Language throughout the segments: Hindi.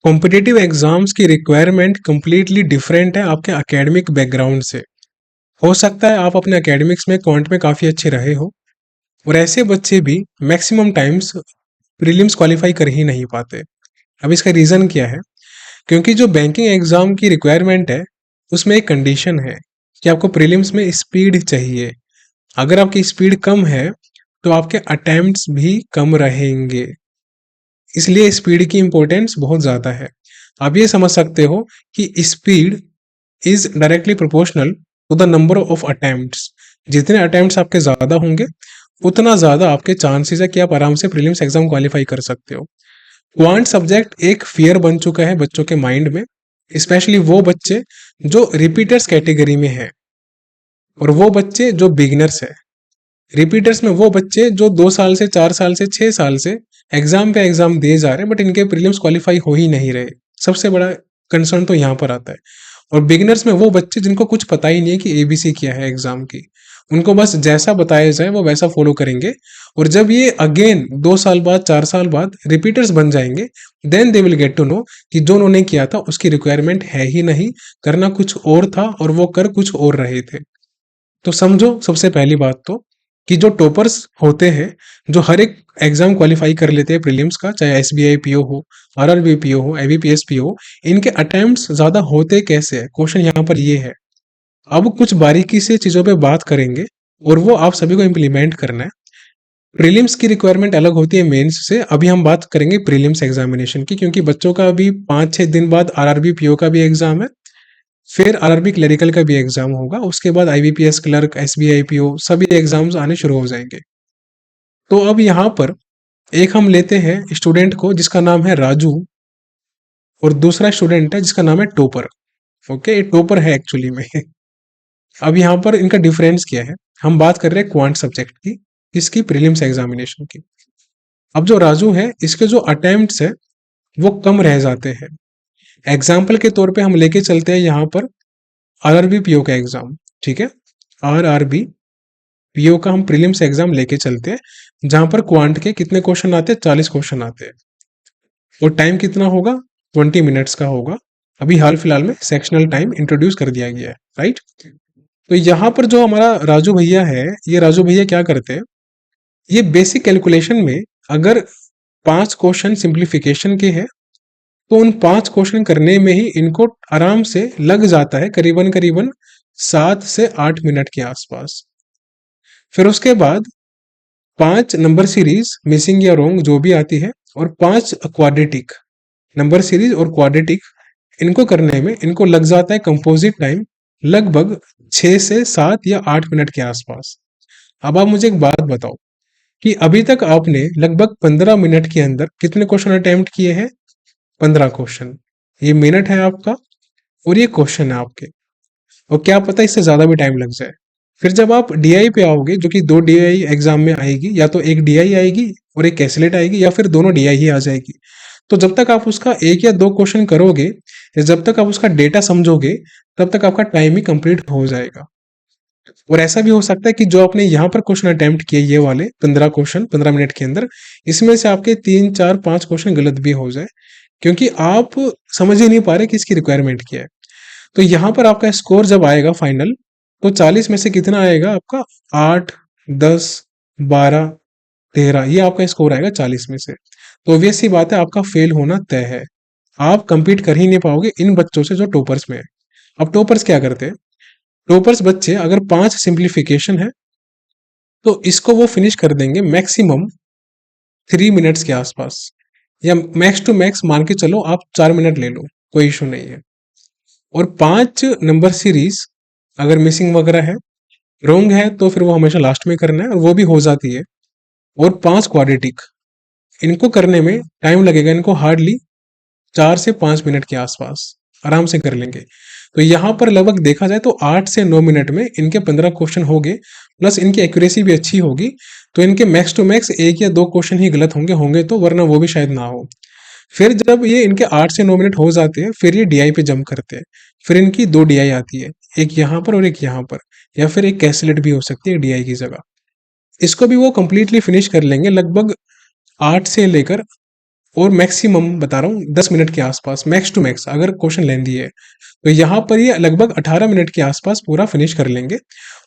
कॉम्पिटिटिव एग्जाम्स की रिक्वायरमेंट कंप्लीटली डिफरेंट है आपके एकेडमिक बैकग्राउंड से। हो सकता है आप अपने एकेडमिक्स में क्वांट में काफ़ी अच्छे रहे हो, और ऐसे बच्चे भी मैक्सिमम टाइम्स प्रीलिम्स क्वालिफाई कर ही नहीं पाते। अब इसका रीज़न क्या है? क्योंकि जो बैंकिंग एग्जाम की रिक्वायरमेंट है, उसमें एक कंडीशन है कि आपको प्रीलिम्स में स्पीड चाहिए। अगर आपकी स्पीड कम है, तो आपके अटेम्प्ट्स भी कम रहेंगे। इसलिए स्पीड की इंपॉर्टेंस बहुत ज़्यादा है। आप ये समझ सकते हो कि speed is directly proportional to the number of attempts. जितने अटेम्प्ट्स आपके ज़्यादा होंगे, उतना ज़्यादा आपके चांसेस है कि आप आराम से प्रीलिम्स एग्जाम क्वालिफाई कर सकते हो। क्वांट सब्जेक्ट एक फियर बन चुका है बच्चों के माइंड में, स्पेशली वो बच्चे जो रिपीटर्स कैटेगरी में है, और वो बच्चे जो बिगिनर्स है। रिपीटर्स में वो बच्चे जो 2 साल से 4 साल से 6 साल से एग्जाम पे एग्जाम दिए जा रहे हैं, बट इनके प्रीलिम्स क्वालिफाई हो ही नहीं रहे। सबसे बड़ा कंसर्न तो यहाँ पर आता है। और बिगिनर्स में वो बच्चे जिनको कुछ पता ही नहीं है कि एबीसी क्या है एग्जाम की। उनको बस जैसा बताया जाए वो वैसा फॉलो करेंगे, और जब ये अगेन 2 साल बाद 4 साल बाद रिपीटर्स बन जाएंगे, then they will get to know कि जो उन्होंने किया था उसकी रिक्वायरमेंट है ही नहीं, करना कुछ और था और वो कर कुछ और रहे थे। तो समझो सबसे पहली बात तो, कि जो टॉपर्स होते हैं, जो हर एक एग्जाम क्वालिफाई कर लेते हैं प्रीलिम्स का, चाहे एसबीआई पीओ हो, आरआरबी पीओ हो, एबीपीएस पीओ हो, इनके अटेम्प्ट्स ज्यादा होते कैसे हैं? क्वेश्चन यहाँ पर ये है। अब कुछ बारीकी से चीजों पे बात करेंगे, और वो आप सभी को इम्प्लीमेंट करना है। प्रीलिम्स की रिक्वायरमेंट अलग होती है मेंस से। अभी हम बात करेंगे प्रीलिम्स एग्जामिनेशन की, क्योंकि बच्चों का अभी 5-6 दिन बाद आरआरबी पीओ का भी एग्जाम है, फिर आरआरबी क्लरिकल का भी एग्जाम होगा, उसके बाद आईबीपीएस क्लर्क, एसबीआई पीओ, सभी एग्जाम्स आने शुरू हो जाएंगे। तो अब यहाँ पर एक हम लेते हैं स्टूडेंट को जिसका नाम है राजू, और दूसरा स्टूडेंट है जिसका नाम है टोपर। ओके, ये टोपर है एक्चुअली में। अब यहाँ पर इनका डिफरेंस क्या है? हम बात कर रहे हैं क्वांट सब्जेक्ट की, इसकी प्रीलिम्स एग्जामिनेशन की। अब जो राजू है, इसके जो अटेम्प्ट्स है वो कम रह जाते हैं। एग्जाम्पल के तौर पे हम लेके चलते हैं यहाँ पर आरआरबी पीओ का एग्जाम। ठीक है, आरआरबी पीओ का हम प्रीलिम्स एग्जाम लेके चलते हैं, जहां पर क्वांट के कितने क्वेश्चन आते हैं? 40 क्वेश्चन आते हैं, और टाइम कितना होगा? 20 मिनट्स का होगा। अभी हाल फिलहाल में सेक्शनल टाइम इंट्रोड्यूस कर दिया गया है, राइट? तो यहाँ पर जो हमारा राजू भैया है, ये राजू भैया क्या करते हैं? ये बेसिक कैलकुलेशन में, अगर 5 क्वेश्चन सिंप्लीफिकेशन के हैं, तो उन 5 क्वेश्चन करने में ही इनको आराम से लग जाता है करीबन करीबन 7 से 8 मिनट के आसपास। फिर उसके बाद 5 नंबर सीरीज मिसिंग या रोंग जो भी आती है, और 5 क्वाड्रेटिक नंबर सीरीज और क्वाड्रेटिक, इनको करने में इनको लग जाता है कंपोजिट टाइम लगभग 6 से 7 या 8 मिनट के आसपास। अब आप मुझे एक बात बताओ कि अभी तक आपने लगभग 15 मिनट के अंदर कितने क्वेश्चन अटेम्प्ट किए हैं? 15 क्वेश्चन। ये मिनट है आपका, और ये क्वेश्चन है आपके, और क्या पता इससे ज्यादा भी टाइम लग जाए। फिर जब आप डीआई पे आओगे, जो कि 2 डीआई एग्जाम में आएगी, या तो एक डीआई आएगी और एक कैसलेट आएगी, या फिर दोनों डीआई ही आ जाएगी। तो जब तक आप उसका 1 या 2 क्वेश्चन करोगे, या जब तक आप उसका डेटा समझोगे, तब तक आपका टाइम ही कंप्लीट हो जाएगा। और ऐसा भी हो सकता है कि जो आपने यहाँ पर क्वेश्चन अटेम्प्ट किए, ये वाले 15 क्वेश्चन 15 मिनट के अंदर, इसमें से आपके 3 4 5 क्वेश्चन गलत भी हो जाए, क्योंकि आप समझ ही नहीं पा रहे कि इसकी रिक्वायरमेंट क्या है। तो यहाँ पर आपका स्कोर जब आएगा फाइनल, तो 40 में से कितना आएगा आपका? 8, 10, 12, 13, ये आपका स्कोर आएगा 40 में से। तो ऑब्वियस सी बात है, आपका फेल होना तय है। आप कंपीट कर ही नहीं पाओगे इन बच्चों से जो टॉपर्स में है। अब टॉपर्स क्या करते हैं? टॉपर्स बच्चे अगर 5 सिंप्लीफिकेशन है, तो इसको वो फिनिश कर देंगे मैक्सिमम 3 मिनट्स के आसपास, या मैक्स टू मैक्स मान के चलो आप 4 मिनट ले लो, कोई इशू नहीं है। और 5 नंबर सीरीज अगर मिसिंग वगैरह है, रोंग है, तो फिर वो हमेशा लास्ट में करना है, और वो भी हो जाती है। और 5 क्वाड्रेटिक, इनको करने में टाइम लगेगा, इनको हार्डली 4 से 5 मिनट के आसपास आराम से कर लेंगे। तो यहाँ पर लगभग देखा जाए तो 8 से 9 मिनट में इनके 15 क्वेश्चन हो गए, प्लस इनकी एक्यूरेसी भी अच्छी होगी। तो इनके मैक्स टू मैक्स 1 या 2 क्वेश्चन ही गलत होंगे होंगे तो, वरना वो भी शायद ना हो। फिर जब ये इनके 8 से 9 मिनट हो जाते हैं, फिर ये डीआई पे जंप करते हैं। फिर इनकी 2 डीआई आती है, एक यहाँ पर और एक यहाँ पर, या फिर एक कैसलेट भी हो सकती है डीआई की जगह। इसको भी वो कंप्लीटली फिनिश कर लेंगे लगभग 8 से लेकर और मैक्सिमम बता रहा हूँ 10 मिनट के आसपास, मैक्स टू मैक्स अगर क्वेश्चन लेंदी है तो यहाँ पर ये लगभग 18 मिनट के आसपास पूरा फिनिश कर लेंगे।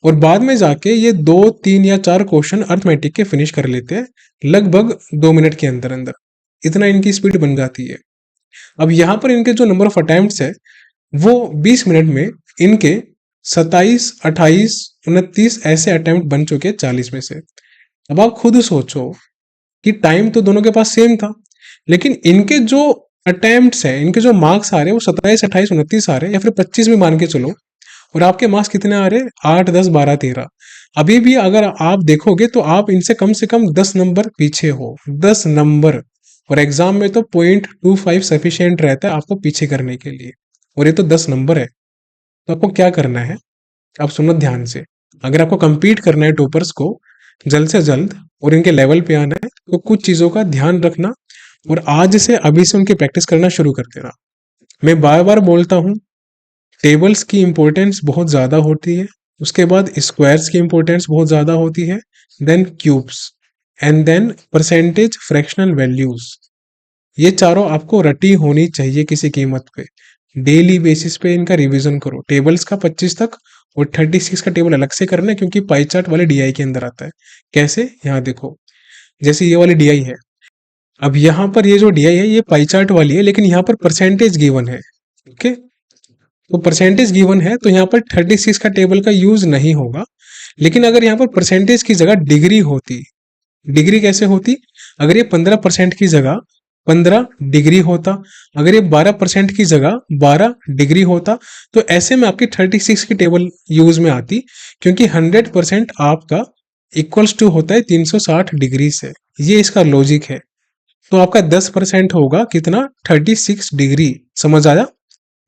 और बाद में जाके ये 2 3 या 4 क्वेश्चन अर्थमेटिक के फिनिश कर लेते हैं लगभग 2 मिनट के अंदर अंदर। इतना इनकी स्पीड बन जाती है। अब यहाँ पर इनके जो नंबर ऑफ अटेम्प्ट्स है वो 20 मिनट में इनके 27 28 29 ऐसे अटेम्प्ट बन चुके हैं 40 में से। अब आप खुद सोचो कि टाइम तो दोनों के पास सेम था, लेकिन इनके जो अटेम्प्ट्स है, इनके जो मार्क्स आ रहे हैं वो 27 28 29 आ रहे हैं, या फिर 25 भी मान के चलो। और आपके मार्क्स कितने आ रहे हैं? 8 10 12 13। अभी भी अगर आप देखोगे तो आप इनसे कम से कम 10 नंबर पीछे हो, 10 नंबर। और एग्जाम में तो 0.25 सफिशियंट रहता है आपको पीछे करने के लिए, और ये तो 10 नंबर है। तो आपको क्या करना है, आप सुनो ध्यान से। अगर आपको compete करना है टॉपर्स को जल्द से जल्द और इनके लेवल पे आना है, तो कुछ चीजों का ध्यान रखना और आज से अभी से उनकी प्रैक्टिस करना शुरू कर देना। मैं बार बार बोलता हूँ, टेबल्स की इंपॉर्टेंस बहुत ज़्यादा होती है, उसके बाद स्क्वायर्स की इंपॉर्टेंस बहुत ज़्यादा होती है, then cubes, and then percentage, fractional values. ये चारों आपको रटी होनी चाहिए किसी कीमत पे। डेली बेसिस पे इनका रिवीजन करो। टेबल्स का 25 तक और 36 का टेबल अलग से करना है, क्योंकि पाई चार्ट वाले डीआई के अंदर आता है। कैसे? यहाँ देखो, जैसे ये वाली डीआई है। अब यहाँ पर ये जो डीआई है ये पाई चार्ट वाली है, लेकिन यहाँ पर परसेंटेज गिवन है। ओके, तो परसेंटेज गिवन है तो यहाँ पर 36 का टेबल का यूज नहीं होगा। लेकिन अगर यहाँ पर परसेंटेज की जगह डिग्री होती, डिग्री कैसे होती? अगर ये 15% की जगह 15 डिग्री होता, अगर ये 12% की जगह 12 डिग्री होता, तो ऐसे में आपकी 36 की टेबल यूज में आती, क्योंकि 100% आपका इक्वल्स टू होता है 360 डिग्री से। ये इसका लॉजिक है। तो आपका 10% होगा कितना? 36 डिग्री। समझ आया?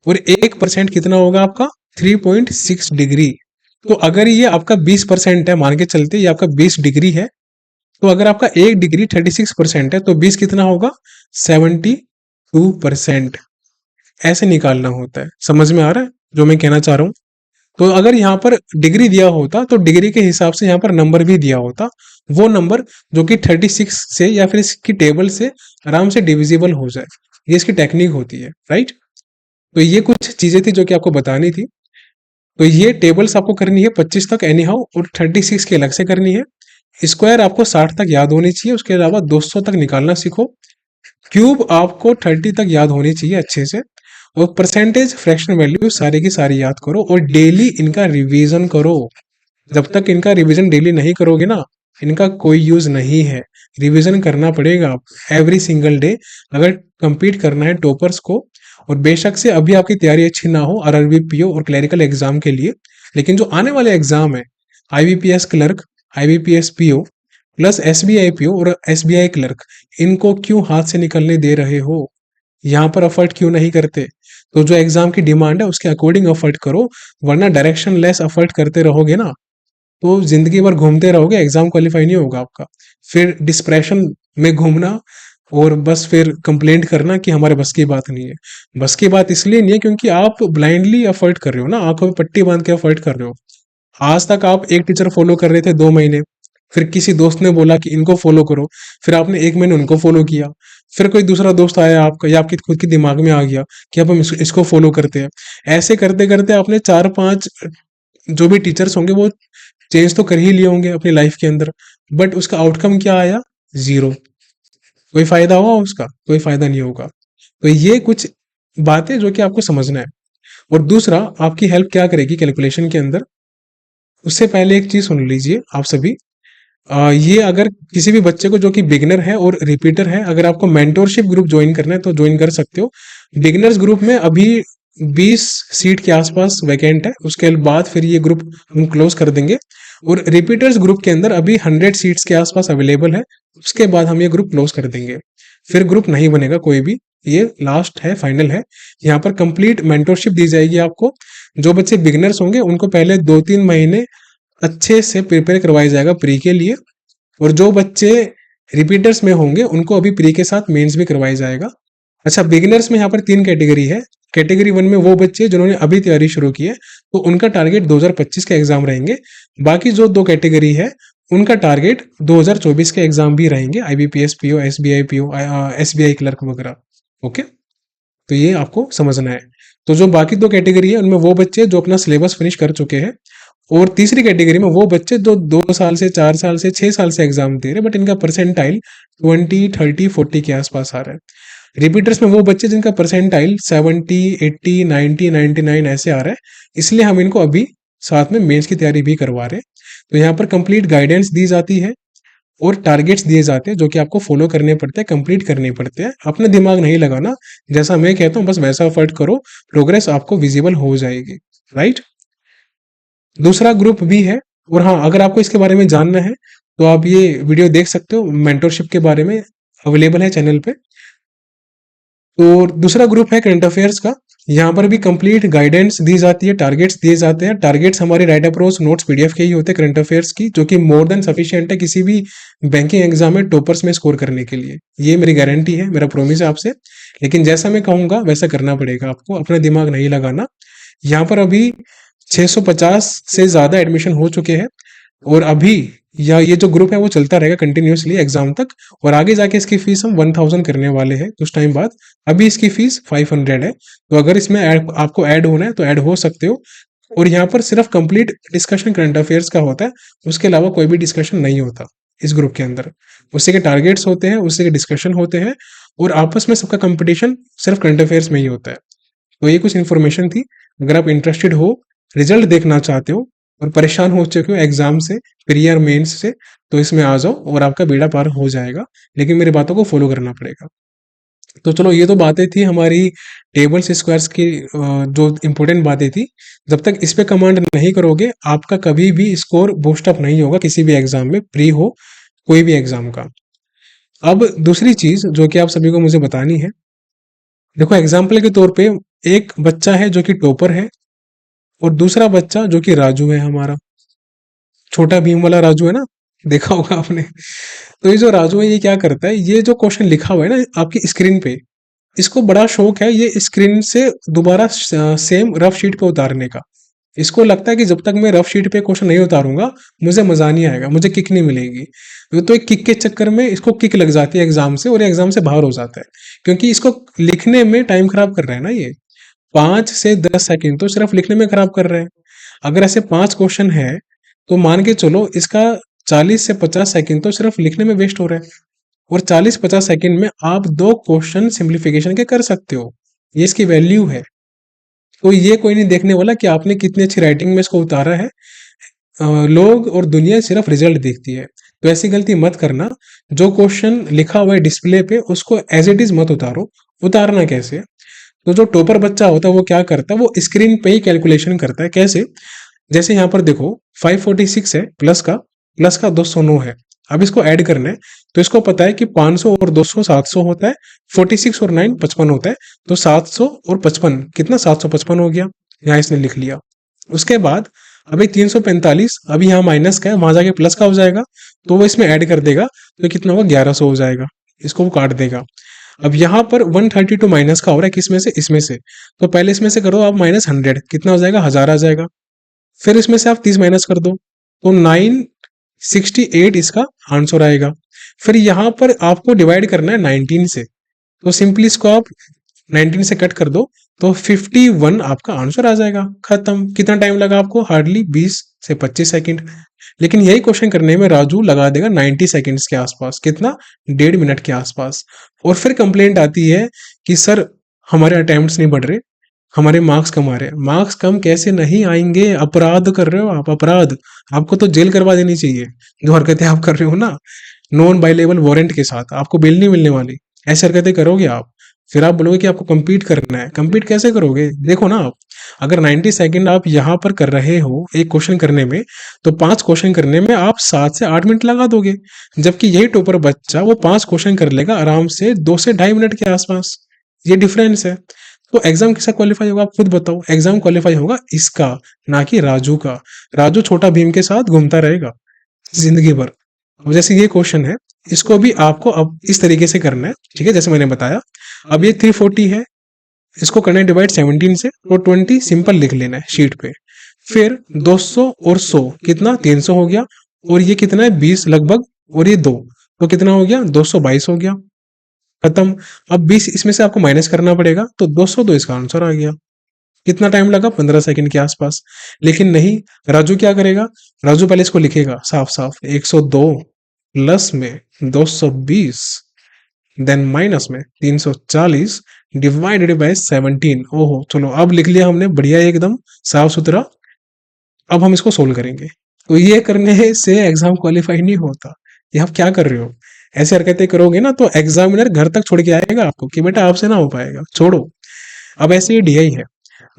और 1% कितना होगा आपका? 3.6 डिग्री। तो अगर ये आपका 20% है, मान के चलते ये आपका 20 डिग्री है, तो अगर आपका 1 डिग्री 36% है तो 20 कितना होगा? 72%। ऐसे निकालना होता है। समझ में आ रहा है जो मैं कहना चाह रहा हूँ? तो अगर यहाँ पर डिग्री दिया होता तो डिग्री के हिसाब से यहाँ पर नंबर भी दिया होता, वो नंबर जो कि 36 से या फिर इसकी टेबल से आराम से डिविजिबल हो जाए। ये इसकी टेक्निक होती है, राइट? तो ये कुछ चीजें थी जो कि आपको बतानी थी। तो ये टेबल्स आपको करनी है 25 तक एनी हाउ, और 36 की अलग से करनी है। स्क्वायर आपको 60 तक याद होनी चाहिए, उसके अलावा 200 तक निकालना सीखो। क्यूब आपको 30 तक याद होनी चाहिए अच्छे से। और परसेंटेज, फ्रैक्शन वैल्यू सारी की सारी याद करो और डेली इनका रिवीजन करो। जब तक इनका रिवीजन डेली नहीं करोगे ना, इनका कोई यूज नहीं है। रिवीजन करना पड़ेगा एवरी सिंगल डे अगर कंपीट करना है टॉपर्स को। और बेशक से अभी आपकी तैयारी अच्छी ना हो आरआरबी पीओ और क्लरिकल एग्जाम के लिए, लेकिन जो आने वाले एग्जाम है, IBPS clerk, IBPS PO plus SBI PO और एसबीआई क्लर्क, इनको क्यों हाथ से निकलने दे रहे हो? यहाँ पर एफर्ट क्यों नहीं करते? तो जो एग्जाम की डिमांड है उसके अकॉर्डिंग एफर्ट करो, वरना डायरेक्शन लेस एफर्ट करते रहोगे ना तो जिंदगी भर घूमते रहोगे, एग्जाम क्वालिफाई नहीं होगा आपका। फिर डिस्प्रेशन में घूमना और बस फिर कंप्लेंट करना कि हमारे बस की बात नहीं है। बस की बात इसलिए नहीं है क्योंकि आप ब्लाइंडली एफर्ट कर रहे हो ना, आंखों में पट्टी बांध के एफर्ट कर रहे हो। आज तक आप एक टीचर फॉलो कर रहे थे 2 महीने, फिर किसी दोस्त ने बोला कि इनको फॉलो करो, फिर आपने 1 महीने उनको फॉलो किया, फिर कोई दूसरा दोस्त आया आपका या आपकी खुद के दिमाग में आ गया कि अब हम इसको फॉलो करते हैं। ऐसे करते करते आपने 4 5 जो भी टीचर्स होंगे वो चेंज तो कर ही लिए होंगे अपनी लाइफ के अंदर, बट उसका आउटकम क्या आया? जीरो। कोई फायदा हुआ उसका? कोई फायदा नहीं होगा। तो ये कुछ बातें जो कि आपको समझना है। और दूसरा, आपकी हेल्प क्या करेगी कैलकुलेशन के अंदर, उससे पहले एक चीज सुन लीजिए आप सभी। ये अगर किसी भी बच्चे को जो कि बिगिनर है और रिपीटर है, अगर आपको मेंटोरशिप ग्रुप ज्वाइन करना है तो ज्वाइन कर सकते हो। बिगिनर्स ग्रुप में अभी 20 सीट के आसपास वैकेंट है, उसके बाद फिर ये ग्रुप हम क्लोज कर देंगे। और रिपीटर्स ग्रुप के अंदर अभी 100 सीट्स के आसपास अवेलेबल है, उसके बाद हम ये ग्रुप क्लोज कर देंगे। फिर ग्रुप नहीं बनेगा कोई भी, ये लास्ट है, फाइनल है। यहाँ पर कंप्लीट मेंटोरशिप दी जाएगी आपको। जो बच्चे बिगिनर्स होंगे उनको पहले 2 3 महीने अच्छे से प्रिपेयर करवाया जाएगा प्री के लिए, और जो बच्चे रिपीटर्स में होंगे उनको अभी प्री के साथ मेंस भी करवाया जाएगा। अच्छा, बिगिनर्स में यहाँ पर 3 कैटेगरी है। कैटेगरी 1 में वो बच्चे जिन्होंने अभी तैयारी शुरू की है, तो उनका टारगेट 2025 के एग्जाम रहेंगे। बाकी जो 2 कैटेगरी है उनका टारगेट 2024 के एग्जाम भी रहेंगे, IBPS PO, SBI PO, SBI clerk वगैरह। ओके, तो ये आपको समझना है। तो जो बाकी दो कैटेगरी है उनमें वो बच्चे जो अपना सिलेबस फिनिश कर चुके हैं, और तीसरी कैटेगरी में वो बच्चे जो 2 साल से, 4 साल से, 6 साल से एग्जाम दे रहे हैं, बट इनका परसेंटाइल 20, 30, 40 के आसपास आ रहा है। रिपीटर्स में वो बच्चे जिनका परसेंटाइल 70, 80, 90, 99 ऐसे आ रहा है, इसलिए हम इनको अभी साथ में मेंस की तैयारी भी करवा रहे हैं। तो यहाँ पर कंप्लीट गाइडेंस दी जाती है और टारगेट्स दिए जाते हैं जो कि आपको फॉलो करने पड़ते हैं, कंप्लीट करने पड़ते हैं। अपना दिमाग नहीं लगाना, जैसा मैं कहता हूँ बस वैसा एफर्ट करो, प्रोग्रेस आपको विजिबल हो जाएगी। राइट, दूसरा ग्रुप भी है। और हाँ, अगर आपको इसके बारे में जानना है तो आप ये वीडियो देख सकते हो, मेंटरशिप के बारे में अवेलेबल है चैनल पे। तो दूसरा ग्रुप है करंट अफेयर्स का। यहाँ पर भी कंप्लीट गाइडेंस दी जाती है, टारगेट्स दिए जाते हैं। टारगेट्स हमारे राइट अप्रोच नोट्स PDF के ही होते हैं करंट अफेयर्स की, जो कि मोर देन सफिशिएंट है किसी भी बैंकिंग एग्जाम में टॉपर्स में स्कोर करने के लिए। ये मेरी गारंटी है, मेरा प्रॉमिस है आपसे। लेकिन जैसा मैं कहूंगा वैसा करना पड़ेगा आपको, अपना दिमाग नहीं लगाना। यहाँ पर अभी 650 से ज्यादा एडमिशन हो चुके हैं, और अभी या ये जो ग्रुप है वो चलता रहेगा कंटिन्यूसली एग्जाम तक। और आगे जाके इसकी फीस हम 1000 करने वाले हैं कुछ टाइम बाद। अभी इसकी फीस 500 है, तो अगर इसमें आपको ऐड होना है तो ऐड हो सकते हो। और यहाँ पर सिर्फ कंप्लीट डिस्कशन करंट अफेयर्स का होता है, उसके अलावा कोई भी डिस्कशन नहीं होता इस ग्रुप के अंदर। उससे के टारगेट्स होते हैं, उससे के डिस्कशन होते हैं, और आपस में सबका कंपटीशन सिर्फ करंट अफेयर्स में ही होता है। तो ये कुछ इन्फॉर्मेशन थी। अगर आप इंटरेस्टेड हो, रिजल्ट देखना चाहते हो और परेशान हो चुके हो एग्जाम से, प्री ईयर मेंस से, तो इसमें आ जाओ और आपका बेड़ा पार हो जाएगा। लेकिन मेरी बातों को फॉलो करना पड़ेगा। तो चलो, ये तो बातें थी हमारी टेबल्स स्क्वायर्स की, जो इंपॉर्टेंट बातें थी। जब तक इस पे कमांड नहीं करोगे, आपका कभी भी स्कोर बूस्ट अप नहीं होगा किसी भी एग्जाम में, प्री हो कोई भी एग्जाम का। अब दूसरी चीज जो कि आप सभी को मुझे बतानी है, देखो एग्जाम्पल के तौर पे एक बच्चा है जो कि टॉपर है, और दूसरा बच्चा जो कि राजू है हमारा, छोटा भीम वाला राजू है ना, देखा होगा आपने। तो ये जो राजू है ये क्या करता है, ये जो क्वेश्चन लिखा हुआ है ना आपकी स्क्रीन पे, इसको बड़ा शौक है ये स्क्रीन से दोबारा सेम रफ शीट पे उतारने का। इसको लगता है कि जब तक मैं रफ शीट पे क्वेश्चन नहीं उतारूंगा मुझे मजा नहीं आएगा, मुझे किक नहीं मिलेगी। तो एक किक के चक्कर में इसको किक लग जाती है एग्जाम से, और एग्जाम से बाहर हो जाता है, क्योंकि इसको लिखने में टाइम खराब कर रहा है ना ये। 5 से 10 सेकंड तो सिर्फ लिखने में खराब कर रहे हैं। अगर ऐसे 5 क्वेश्चन है तो मान के चलो इसका 40 से 50 सेकंड तो सिर्फ लिखने में वेस्ट हो रहा है। और 40-50 सेकंड में आप 2 क्वेश्चन सिंप्लीफिकेशन के कर सकते हो, ये इसकी वैल्यू है। तो ये कोई नहीं देखने वाला कि आपने कितनी अच्छी राइटिंग में इसको उतारा है। लोग और दुनिया सिर्फ रिजल्ट देखती है, तो ऐसी गलती मत करना। जो क्वेश्चन लिखा हुआ है डिस्प्ले पे उसको एज इट इज मत उतारो। उतारना कैसे, तो जो टॉपर बच्चा होता है वो क्या करता है, वो स्क्रीन पे ही कैलकुलेशन करता है। कैसे, जैसे यहाँ पर देखो 546 है, प्लस का 209 है। अब इसको ऐड करना है, तो इसको पता है कि 500 और 200 700 होता है, 46 और 9 55 होता है। तो 700 और 55 कितना, 755 हो गया, यहाँ इसने लिख लिया। उसके बाद अभी 345, अभी यहाँ माइनस का है, वहां जाके प्लस का हो जाएगा, तो वो इसमें ऐड कर देगा, तो कितना होगा, 1100 हो जाएगा। इसको वो काट देगा। अब यहाँ पर 132 माइनस का हो रहा है, किसमें से, इसमें से। तो पहले इसमें से करो आप -100, कितना हो जाएगा, 1000 आ जाएगा। फिर इसमें से आप 30 माइनस कर दो, तो 968 इसका आंसर आएगा। फिर यहाँ पर आपको डिवाइड करना है 19 से, तो सिंपली इसको आप 19 से कट कर दो, तो 51 आपका आंसर आ जाएगा। खत्म। कितना टाइम लगा आपको, हार्डली 20 से 25 सेकंड। लेकिन यही क्वेश्चन करने में राजू लगा देगा 90 सेकंड्स के आसपास, कितना, 1.5 मिनट के आसपास। और फिर कंप्लेंट आती है कि सर हमारे अटेम्प्ट्स नहीं बढ़ रहे, हमारे मार्क्स कम आ रहे हैं। मार्क्स कम कैसे नहीं आएंगे, अपराध कर रहे हो आप, अपराध। आपको तो जेल करवा देनी चाहिए, जो हरकतें आप कर रहे हो ना, नॉन बाइलेबल वारंट के साथ, आपको बेल नहीं मिलने वाली। ऐसी हरकतें करोगे आप, फिर आप बोलोगे कि आपको compete करना है। compete कैसे करोगे, देखो ना आप, अगर 90 सेकंड आप यहाँ पर कर रहे हो एक क्वेश्चन करने में, तो 5 क्वेश्चन करने में आप 7 से 8 मिनट लगा दोगे। जबकि यही टॉपर बच्चा वो 5 क्वेश्चन कर लेगा आराम से 2 से 2.5 मिनट के आसपास। ये डिफरेंस है। तो एग्जाम किसका क्वालिफाई होगा, आप खुद बताओ। एग्जाम क्वालिफाई होगा इसका, ना कि राजू का। राजू छोटा भीम के साथ घूमता रहेगा जिंदगी भर। अब जैसे ये क्वेश्चन है, इसको भी आपको अब इस तरीके से करना है, ठीक है, जैसे मैंने बताया। अब ये 340 है, इसको करना है डिवाइड 17 से, तो 20 सिंपल लिख लेना है शीट पे। फिर 200 और 100 कितना, 300 हो गया। और ये कितना है 20 लगभग, और ये 2, तो कितना हो गया 222 हो गया, खत्म। अब 20 इसमें से आपको माइनस करना पड़ेगा, तो 202 इसका आंसर आ गया। कितना टाइम लगा 15 सेकंड के आसपास। लेकिन नहीं, राजू क्या करेगा, राजू पहले इसको लिखेगा साफ साफ, 102 प्लस में 220 देन माइनस में 340 डिवाइडेड बाय 17। ओहो, चलो अब लिख लिया हमने, बढ़िया एकदम साफ सुथरा। अब हम इसको सोल्व करेंगे। तो ये करने से एग्जाम क्वालिफाई नहीं होता। ये आप क्या कर रहे हो, ऐसे हरकतें करोगे ना तो एग्जामिनर घर तक छोड़ के आएगा आपको कि बेटा आपसे ना हो पाएगा, छोड़ो। अब ऐसे ये डीआई है।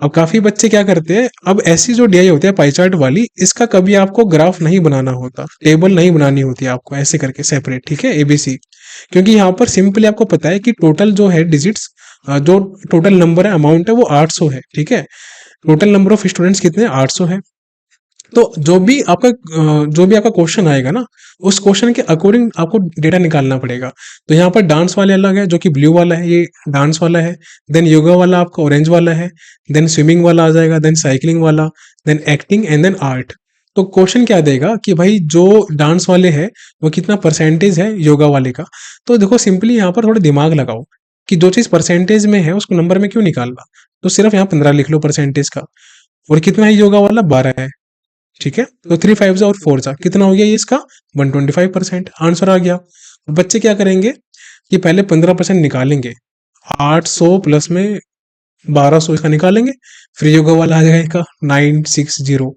अब काफी बच्चे क्या करते हैं, अब ऐसी जो डीआई होती है पाई चार्ट वाली, इसका कभी आपको ग्राफ नहीं बनाना होता, टेबल नहीं बनानी होती आपको ऐसे करके सेपरेट, ठीक है, एबीसी। क्योंकि यहाँ पर सिंपली आपको पता है कि टोटल जो है डिजिट्स, जो टोटल नंबर है, अमाउंट है, वो 800 है, ठीक है। टोटल नंबर ऑफ स्टूडेंट्स कितने, 800 है। तो जो भी आपका क्वेश्चन आएगा ना, उस क्वेश्चन के अकॉर्डिंग आपको डेटा निकालना पड़ेगा। तो यहाँ पर डांस वाले अलग है, जो कि ब्लू वाला है, ये डांस वाला है। देन योगा वाला आपका ऑरेंज वाला है। देन स्विमिंग वाला आ जाएगा, देन साइकिलिंग वाला, then acting and then art. तो क्वेश्चन क्या देगा कि भाई जो डांस वाले है वो कितना परसेंटेज है योगा वाले का। तो देखो सिंपली यहाँ पर थोड़ा दिमाग लगाओ कि जो चीज परसेंटेज में है उसको नंबर में क्यों निकालना। तो सिर्फ यहाँ 15 लिख लो परसेंटेज का। और कितना है योगा वाला, 12 है, ठीक है। तो 3 5 और 4 जा कितना हो गया ये इसका, 125% आंसर आ गया। बच्चे क्या करेंगे कि पहले 15% निकालेंगे, 800 प्लस में 1200 इसका निकालेंगे, फिर योगा वाला आ जाएगा 960।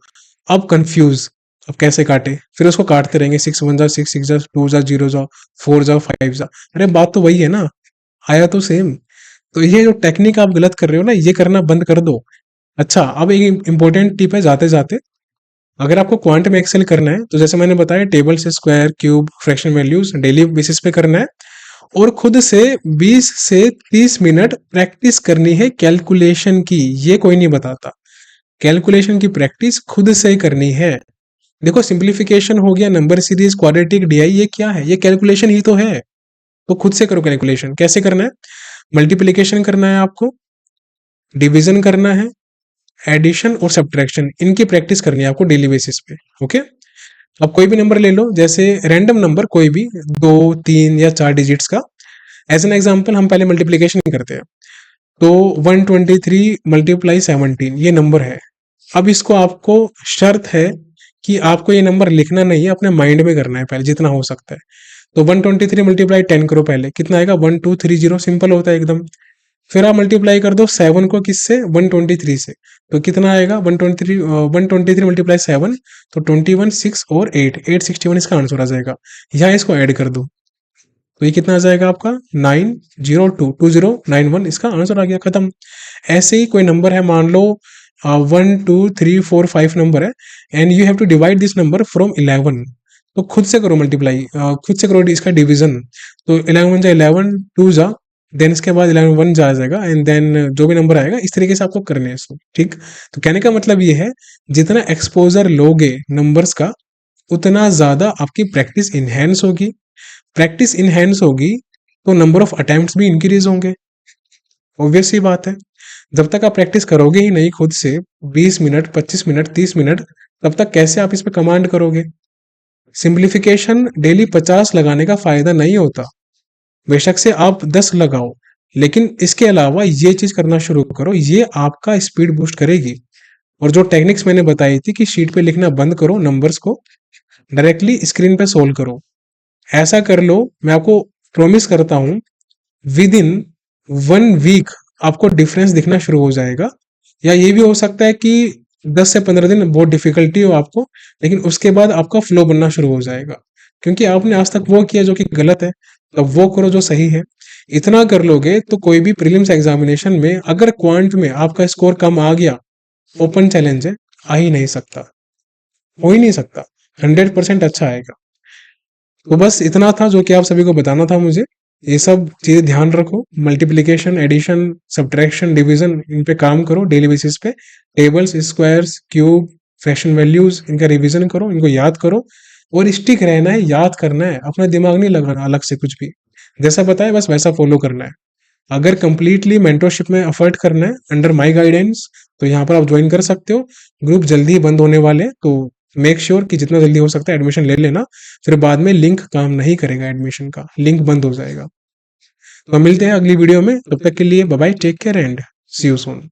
अब कंफ्यूज, अब कैसे काटे, फिर उसको काटते रहेंगे, 6 1 जा 6 6 जा 2 जा 0 जा 4 जा 5 जा। अरे बात तो वही है ना, आया तो सेम। तो ये जो टेक्निक आप गलत कर रहे हो ना, ये करना बंद कर दो। अच्छा, अब एक इंपॉर्टेंट टिप है जाते जाते। अगर आपको क्वांट में एक्सेल करना है तो जैसे मैंने बताया, टेबल से square cube fraction values daily basis पे करना है, और खुद से 20 से 30 मिनट प्रैक्टिस करनी है कैलकुलेशन की। ये कोई नहीं बताता, कैलकुलेशन की प्रैक्टिस खुद से करनी है। देखो सिंप्लीफिकेशन हो गया, नंबर सीरीज, क्वाड्रेटिक, डीआई, ये क्या है, ये कैलकुलेशन ही तो है। तो खुद से करो कैलकुलेशन। कैसे करना है, मल्टीप्लीकेशन करना है आपको, डिवीजन करना है, एडिशन और सब्ट्रैक्शन, इनकी प्रैक्टिस करनी है आपको डेली बेसिस पे। ओके, अब कोई भी नंबर ले लो, जैसे रैंडम नंबर कोई भी, 2 3 या 4 डिजिट्स का। एज एन एग्जाम्पल हम पहले मल्टीप्लीकेशन करते हैं। तो 123 मल्टीप्लाई 17 ये नंबर है। अब इसको आपको शर्त है कि आपको ये नंबर लिखना नहीं है, अपने माइंड में करना है पहले जितना हो सकता है। तो 123 मल्टीप्लाई 10 करो, पहले कितना आएगा 1230, सिंपल होता है एकदम। फिर आप मल्टीप्लाई कर दो 7 को, किससे, 123 से। तो कितना आएगा 123 मल्टीप्लाई 7, तो 21 6 और 8 861 इसका आंसर आ जाएगा। यहाँ इसको ऐड कर दो, तो ये कितना आ जाएगा आपका 902 2091, इसका आंसर आ गया, खत्म। ऐसे ही कोई नंबर है, मान लो 1 2 3 4 5 नंबर है, and you have to divide this number from 11। तो खुद से करो मल्टीप्लाई, खुद से करो इसका डिवीजन। तो 11 जा 11, 2 जा, देन इसके बाद 11 1 जा जाएगा, एंड देन जो भी नंबर आएगा इस तरीके से आपको करने हैं इसको, ठीक। तो कहने का मतलब ये है, जितना एक्सपोजर लोगे नंबर्स का, उतना ज्यादा आपकी प्रैक्टिस इनहेंस होगी। प्रैक्टिस इनहेंस होगी तो नंबर ऑफ अटेम्प्ट्स भी इंक्रीज होंगे। ऑब्वियस सी बात है। जब तक आप प्रैक्टिस करोगे ही नहीं खुद से 20 मिनट 25 मिनट 30 मिनट, तब तक कैसे आप इस पे कमांड करोगे। सिंप्लीफिकेशन डेली 50 लगाने का फायदा नहीं होता, बेशक से आप 10 लगाओ, लेकिन इसके अलावा ये चीज करना शुरू करो, ये आपका स्पीड बूस्ट करेगी। और जो टेक्निक्स मैंने बताई थी कि शीट पे लिखना बंद करो, नंबर्स को डायरेक्टली स्क्रीन पे सोल्व करो, ऐसा कर लो। मैं आपको प्रॉमिस करता हूं, विद इन 1 वीक आपको डिफरेंस दिखना शुरू हो जाएगा। या ये भी हो सकता है कि 10 से 15 दिन बहुत डिफिकल्टी हो आपको, लेकिन उसके बाद आपका फ्लो बनना शुरू हो जाएगा, क्योंकि आपने आज तक वो किया जो कि गलत है, तो वो करो जो सही है। इतना कर लोगे तो कोई भी प्रीलिम्स एग्जामिनेशन में अगर क्वांट में आपका स्कोर कम आ गया, ओपन चैलेंज है, आ ही नहीं सकता, हो ही नहीं सकता, 100% अच्छा आएगा। तो बस इतना था जो कि आप सभी को बताना था मुझे। ये सब चीजें ध्यान रखो, मल्टीप्लिकेशन, एडिशन, सब्ट्रैक्शन, डिवीजन, इन पे काम करो डेली बेसिस पे। Tables, squares, cube, fraction values, इनका रिवीजन करो, इनको याद करो, और स्टिक रहना है, याद करना है, अपना दिमाग नहीं लगाना अलग से कुछ भी। जैसा बताया बस वैसा फॉलो करना है। अगर कंप्लीटली मेंटरशिप में एफर्ट करना है अंडर माय गाइडेंस, तो यहाँ पर आप ज्वाइन कर सकते हो। ग्रुप जल्दी ही बंद होने वाले हैं, तो मेक श्योर कि जितना जल्दी हो सकता है एडमिशन ले लेना, फिर बाद में लिंक काम नहीं करेगा, एडमिशन का लिंक बंद हो जाएगा। तो मिलते हैं अगली वीडियो में, तब तक के लिए bye bye, take care and see you soon.